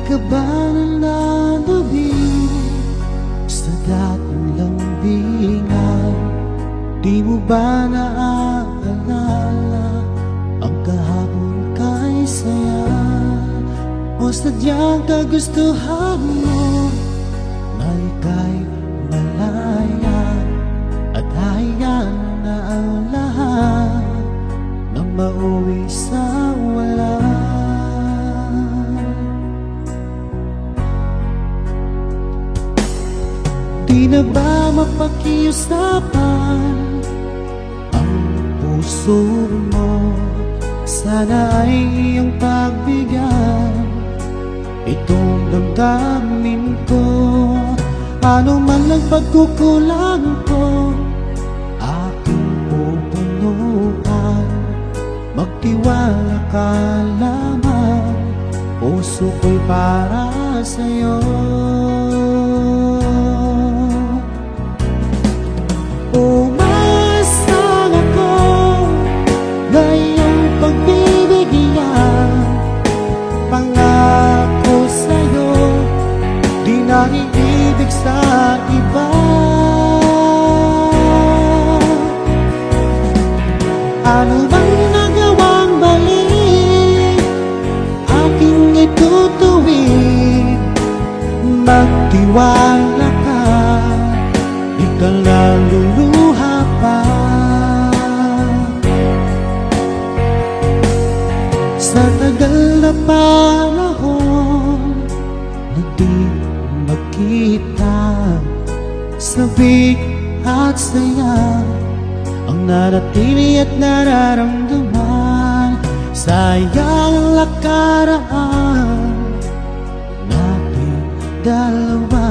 ka ba nalalabi sa dating lambingan? Di mo ba naaalala ang kahapon kay saya? O sadyang kagustuhan mo na ika'y malaya at hayaan na ang lahat na mauwi sa wala? Di na ba mapakiusapan ang puso mo? Sana ay iyong pagbigyan itong damdamin ko. Ano man ang pagkukulang ko, aking pupunuan. Magtiwala ka lamang, puso ko'y para sa'yo. Umasang ako na iyong pagbibigyan. Pangako sa'yo, di na iibig sa iba. Ano bang nagawang mali, aking itutuwid. Magtiwala ka, di ka naluluha pa. Sa tagal na panahon na di magkita, sabik at saya ang nanatili at nararamdaman. Sayang ang nakaraan natin dalawa.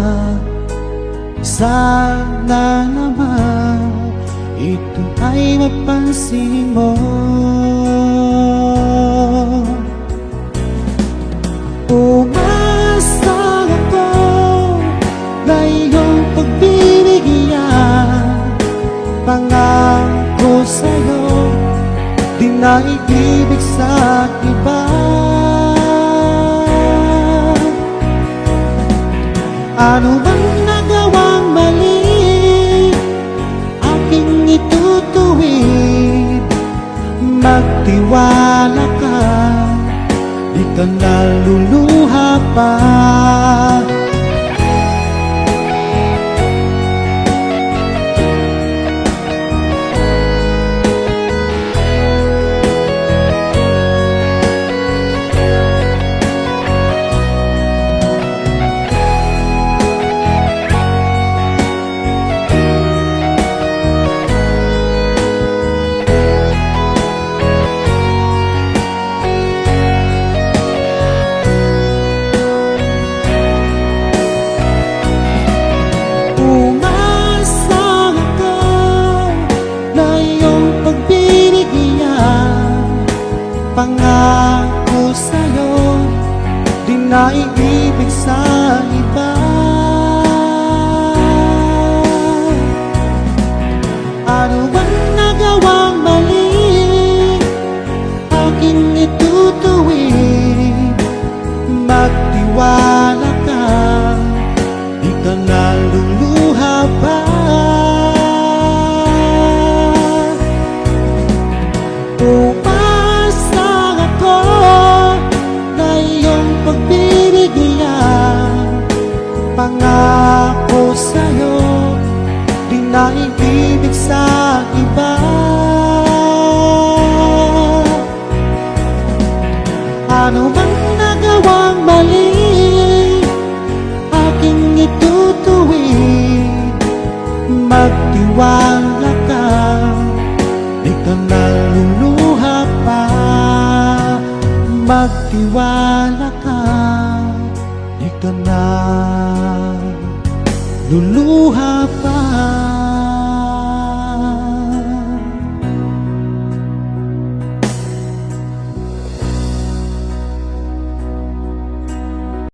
Sana naman ito ay mapansin mo. Umasang ako na iyong pagbibigyan. Pangako sa'yo, di na iibig sa iba. Ano bang nagawang mali, aking itutuwid. Magtiwala ka, di ka naluluha pa. Pangako sa'yo, di na iibig sa iba. Ano bang nagawang mali, aking itutuwid. Magtiwala ka, di ka naluluha pa. Pangako sa'yo, di na iibig sa iba. Ano bang nagawang mali, aking itutuwid. Magtiwala ka, di ka naluluha pa. Magtiwala ka, di ka na luluha